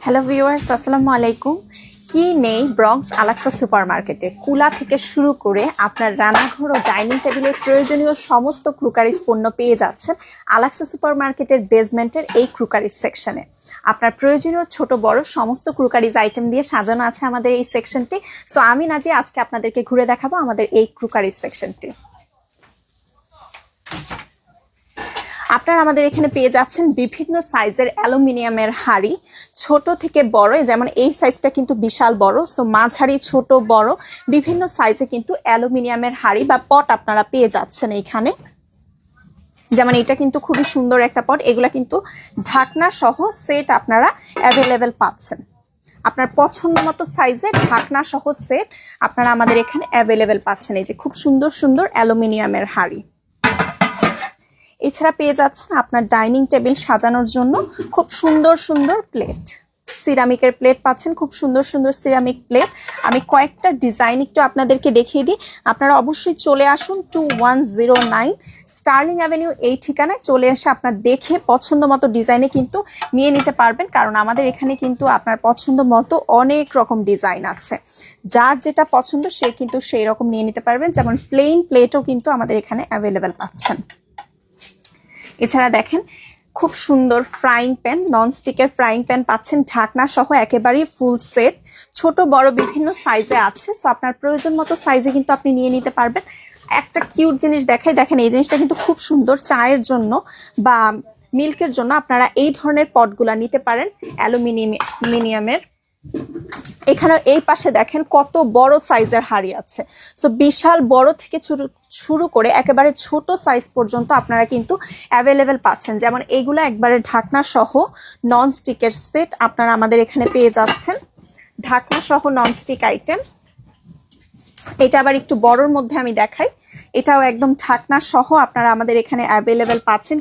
Hello viewers, আসসালামু আলাইকুম। কি নেই ব্রঙ্কস আলাক্সা সুপারমার্কেটে? কুলা থেকে শুরু করে আপনার রান্নাঘর ও ডাইনিং টেবিলের প্রয়োজনীয় সমস্ত ক্রুকারিজ পণ্য পেয়ে যাচ্ছেন আলাক্সা সুপারমার্কেটের বেসমেন্টের এই ক্রুকারিজ সেকশনে। আপনার প্রয়োজনীয় ছোট বড় সমস্ত ক্রুকারিজ আইটেম দিয়ে সাজানো আছে আমাদের এই সেকশনটি। সো আমি নাজিয়া আজকে আপনাদেরকে ঘুরে দেখাবো আমাদের এই ক্রুকারিজ সেকশনটি। আপনারা আমাদের এখানে পেয়ে যাচ্ছেন বিভিন্ন সাইজের অ্যালুমিনিয়ামের হাঁড়ি, ছোট থেকে বড়। যেমন এই সাইজটা কিন্তু বিশাল বড়, সো মাঝারি ছোট বড় বিভিন্ন সাইজে কিন্তু অ্যালুমিনিয়ামের হাঁড়ি বা পট আপনারা পেয়ে যাচ্ছেন এইখানে। যেমন এটা কিন্তু খুবই সুন্দর একটা পট, এগুলা কিন্তু ঢাকনা সহ সেট আপনারা অ্যাভেলেবেল পাচ্ছেন। আপনার পছন্দ মতো সাইজে ঢাকনা সহ সেট আপনারা আমাদের এখানে অ্যাভেলেবেল পাচ্ছেন। এই যে খুব সুন্দর সুন্দর অ্যালুমিনিয়ামের হাঁড়ি। এছাড়া পেয়ে যাচ্ছেন আপনার ডাইনিং টেবিল সাজানোর জন্য খুব সুন্দর সুন্দর প্লেট, সিরামিকের প্লেট পাচ্ছেন, খুব সুন্দর সুন্দর সিরামিক প্লেট। আমি কয়েকটা ডিজাইন একটু আপনাদেরকে দেখিয়ে দিই। আপনারা অবশ্যই চলে আসুন 2109 স্টার্লিং অ্যাভিনিউ এই ঠিকানায় চলে এসে আপনার দেখে পছন্দ মতো ডিজাইনে কিন্তু নিয়ে নিতে পারবেন, কারণ আমাদের এখানে কিন্তু আপনার পছন্দ মতো অনেক রকম ডিজাইন আছে। যার যেটা পছন্দ সে কিন্তু সেই রকম নিয়ে নিতে পারবেন। যেমন প্লেন প্লেটও কিন্তু আমাদের এখানে অ্যাভেলেবেল পাচ্ছেন। এছাড়া দেখেন খুব সুন্দর ফ্রাইং প্যান, ননস্টিকের ফ্রাইং প্যান পাচ্ছেন ঢাকনা সহ একেবারেই ফুল সেট, ছোট বড় বিভিন্ন সাইজে আছে। সো আপনার প্রয়োজন মতো সাইজে কিন্তু আপনি নিয়ে নিতে পারবেন। একটা কিউট জিনিস দেখাই, দেখেন এই জিনিসটা কিন্তু খুব সুন্দর। চায়ের জন্য বা মিল্কের জন্য আপনারা এই ধরনের পটগুলা নিতে পারেন অ্যালুমিনিয়ামের। এখানে এই পাশে দেখেন কত বড় সাইজের হাঁড়ি আছে। সো বিশাল বড় থেকে শুরু করে একেবারে ছোট সাইজ পর্যন্ত আপনারা কিন্তু অ্যাভেলেবেল পাচ্ছেন। যেমন এইগুলো একবারে ঢাকনা সহ ননস্টিকের সেট আপনারা আমাদের এখানে পেয়ে যাচ্ছেন, ঢাকনা সহ ননস্টিক আইটেম। এটা আবার একটু বড়র মধ্যে আমি দেখাই, এটাও একদম ঢাকনা সহ আপনারা আমাদের এখানে অ্যাভেলেবেল পাচ্ছেন।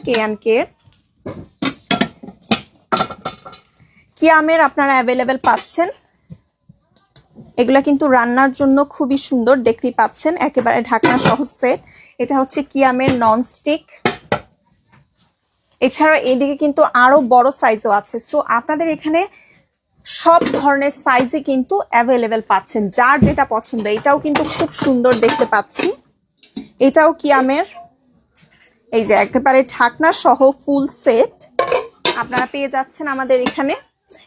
কিয়ামের আপনারা অ্যাভেলেবেল পাচ্ছেন। এগুলা কিন্তু রান্নার জন্য খুবই সুন্দর, দেখতেই পাচ্ছেন একেবারে ঢাকনা সহ সেট। এটা হচ্ছে কিয়ামের ননস্টিক। এছাড়াও এদিকে কিন্তু আরো বড় সাইজও আছে। সো আপনাদের এখানে সব ধরনের সাইজে কিন্তু অ্যাভেলেবেল পাচ্ছেন, যার যেটা পছন্দ। এটাও কিন্তু খুব সুন্দর দেখতে পাচ্ছি, এটাও কিয়ামের। এই যে একেবারে ঢাকনা সহ ফুল সেট আপনারা পেয়ে যাচ্ছেন আমাদের এখানে।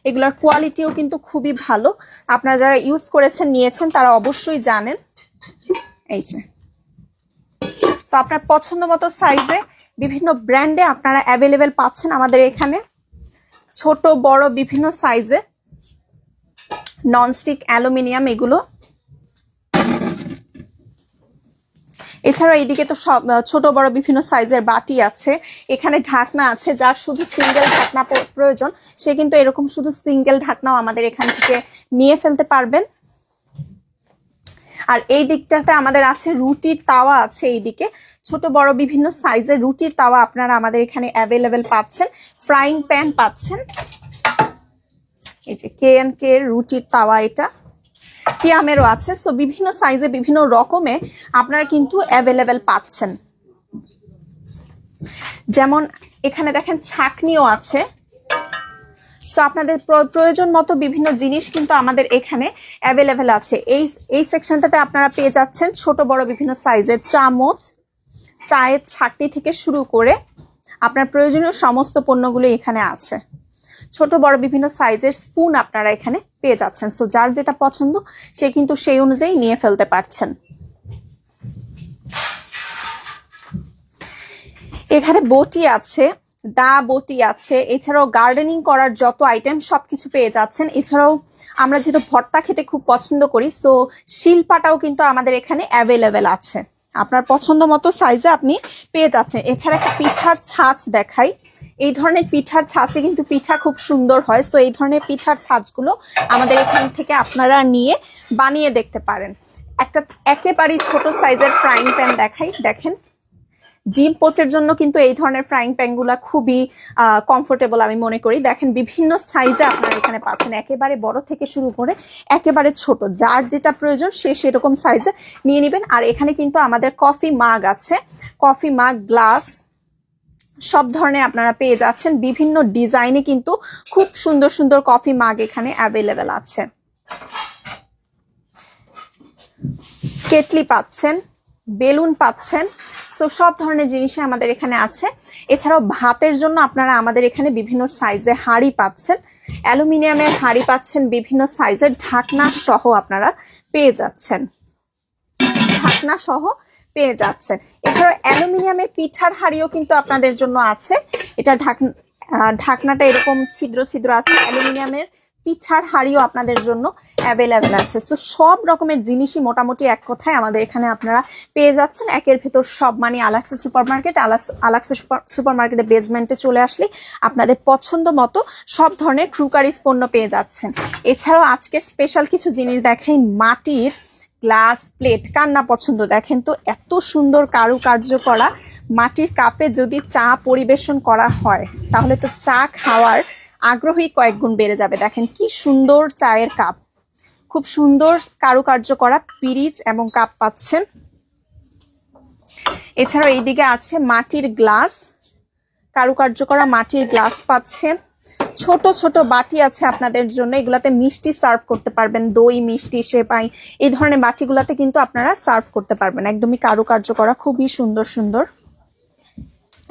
এগুলোর কোয়ালিটিও কিন্তু খুবই ভালো, আপনারা যারা ইউজ করেছেন নিয়েছেন তারা অবশ্যই জানেন। এই যে তো আপনার পছন্দ মতো সাইজে বিভিন্ন ব্র্যান্ডে আপনারা অ্যাভেলেবেল পাচ্ছেন আমাদের এখানে, ছোট বড় বিভিন্ন সাইজে ননস্টিক অ্যালুমিনিয়াম এগুলো। এছাড়া এইদিকে তো সব ছোট বড় বিভিন্ন সাইজের বাটি আছে। এখানে ঢাকনা আছে, যার শুধু সিঙ্গেল ঢাকনা প্রয়োজন সে কিন্তু এরকম শুধু সিঙ্গেল ঢাকনাও আমাদের এখান থেকে নিয়ে ফেলতে পারবেন। আর এই দিকটাতে আমাদের আছে রুটির তাওয়া আছে, এইদিকে ছোট বড় বিভিন্ন সাইজের রুটির তাওয়া আপনারা আমাদের এখানে অ্যাভেলেবেল পাচ্ছেন। ফ্রাইং প্যান পাচ্ছেন, এই যে কে রুটির তাওয়া, এটা কিয়ামেরও আছে। সো বিভিন্ন সাইজে বিভিন্ন রকমে আপনারা কিন্তু অ্যাভেলেবেল পাচ্ছেন। যেমন এখানে দেখেন ছাঁকনিও আছে। সো আপনাদের প্রয়োজন মতো বিভিন্ন জিনিস কিন্তু আমাদের এখানে অ্যাভেলেবেল আছে। এই সেকশনটাতে আপনারা পেয়ে যাচ্ছেন ছোট বড় বিভিন্ন সাইজের চামচ, চায়ের ছাঁকনি থেকে শুরু করে আপনার প্রয়োজনীয় সমস্ত পণ্যগুলো এখানে আছে। ছোট বড় বিভিন্ন সাইজের স্পুন আপনারা এখানে পেয়ে যাচ্ছেন। সো যার যেটা পছন্দ সে কিন্তু সেই অনুযায়ী নিয়ে ফেলতে পারছেন। এখানে বটি আছে, বটি আছে। এছাড়াও গার্ডেনিং করার যত আইটেম সবকিছু পেয়ে যাচ্ছেন। এছাড়াও আমরা যেহেতু ভর্তা খেতে খুব পছন্দ করি, সো শিলপাটাও কিন্তু আমাদের এখানে অ্যাভেলেবেল আছে, আপনার পছন্দ মতো সাইজে আপনি পেয়ে যাচ্ছেন। এছাড়া একটা পিঠার ছাঁচ দেখাই, এই ধরনের পিঠার ছাঁচে কিন্তু পিঠা খুব সুন্দর হয়। সো এই ধরনের পিঠার ছাঁচগুলো আমাদের এখান থেকে আপনারা নিয়ে বানিয়ে দেখতে পারেন। একটা একেবারেই ছোট সাইজের ফ্রাইং প্যান দেখাই, দেখেন ডিম পোচের জন্য কিন্তু এই ধরনের ফ্রাইং প্যানগুলা খুবই কমফোর্টেবল আমি মনে করি। দেখেন বিভিন্ন সাইজে আপনারা এখানে পাচ্ছেন, একেবারে বড় থেকে শুরু করে একেবারে ছোট, যার যেটা প্রয়োজন সে সেরকম সাইজে নিয়ে নেবেন। আর এখানে কিন্তু আমাদের কফি মাগ আছে, কফি মাগ, গ্লাস, সব ধরনের আপনারা পেয়ে যাচ্ছেন। বিভিন্ন ডিজাইনে কিন্তু খুব সুন্দর সুন্দর কফি মাগ এখানে অ্যাভেলেবেল আছে। কেটলি পাচ্ছেন, বেলুন পাচ্ছেন, সো সব ধরনের জিনিসই আমাদের এখানে আছে। এছাড়াও ভাতের জন্য আপনারা আমাদের এখানে বিভিন্ন সাইজে হাঁড়ি পাচ্ছেন, অ্যালুমিনিয়ামের হাঁড়ি পাচ্ছেন, বিভিন্ন সাইজের ঢাকনা সহ আপনারা পেয়ে যাচ্ছেন, ঢাকনা সহ পেয়ে যাচ্ছেন। এছাড়াও অ্যালুমিনিয়ামের পিঠার হাঁড়িও কিন্তু আপনাদের জন্য আছে। এটা ঢাকনাটা এরকম ছিদ্র ছিদ্র আছে। অ্যালুমিনিয়ামের পিঠার হাঁড়িও আপনাদের জন্য অ্যাভেলেবেল আছে। তো সব রকমের জিনিসই মোটামুটি এক কথায় আমাদের এখানে আপনারা পেয়ে যাচ্ছেন। একের ভেতর সব, মানে আলাক্সা সুপার মার্কেট, আলাক্সা সুপার মার্কেটের বেসমেন্টে চলে আসলে আপনাদের পছন্দ মতো সব ধরনের ক্রুকারিজ পণ্য পেয়ে যাচ্ছেন। এছাড়াও আজকের স্পেশাল কিছু জিনিস দেখাই। মাটির গ্লাস প্লেট, কার না পছন্দ, দেখেন তো এত সুন্দর কারুকার্য করা মাটির কাপে যদি চা পরিবেশন করা হয় তাহলে তো চা খাওয়ার আগ্রহী কয়েক গুণ বেড়ে যাবে। দেখেন কি সুন্দর চায়ের কাপ, খুব সুন্দর কারুকার্য করা পিরিচ এবং কাপ পাচ্ছেন। এছাড়াও এইদিকে আছে মাটির গ্লাস, কারুকার্য করা মাটির গ্লাস পাচ্ছেন। ছোট ছোট বাটি আছে আপনাদের জন্য, এগুলাতে মিষ্টি সার্ভ করতে পারবেন, দই, মিষ্টি, সেপাই, এই ধরনের বাটিগুলাতে কিন্তু আপনারা সার্ভ করতে পারবেন। একদমই কারুকার্য করা, খুবই সুন্দর সুন্দর।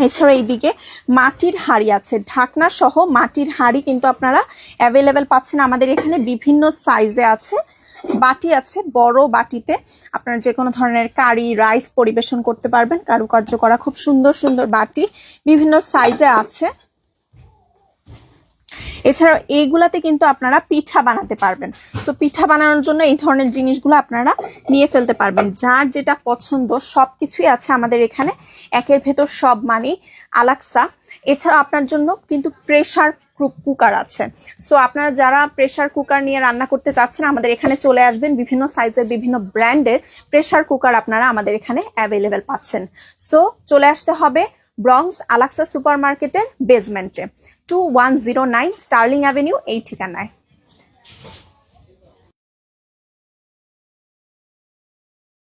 এছাড়া এইদিকে মাটির হাঁড়ি আছে, ঢাকনা সহ মাটির হাঁড়ি কিন্তু আপনারা অ্যাভেলেবেল পাচ্ছেন আমাদের এখানে। বিভিন্ন সাইজে আছে, বাটি আছে, বড় বাটিতে আপনারা যে কোনো ধরনের কারি, রাইস পরিবেশন করতে পারবেন। কারুকার্য করা খুব সুন্দর সুন্দর বাটি বিভিন্ন সাইজে আছে। এছাড়াও এইগুলাতে কিন্তু আপনারা পিঠা বানাতে পারবেন। তো পিঠা বানানোর জন্য এই ধরনের জিনিসগুলো আপনারা নিয়ে ফেলতে পারবেন। যার যেটা পছন্দ সবকিছুই আছে আমাদের এখানে, একের ভেতর সব, মানে আলাক্সা। এছাড়া আপনার জন্য কিন্তু প্রেসার কুকার আছে। সো আপনারা যারা প্রেসার কুকার নিয়ে রান্না করতে চাচ্ছেন আমাদের এখানে চলে আসবেন। বিভিন্ন সাইজের বিভিন্ন ব্র্যান্ডের প্রেসার কুকার আপনারা আমাদের এখানে অ্যাভেলেবেল পাচ্ছেন। সো চলে আসতে হবে ব্রঙ্কস আলাক্সা সুপার মার্কেটের বেসমেন্টে, 2109 স্টার্লিং অ্যাভিনিউ, এই ঠিকানায়।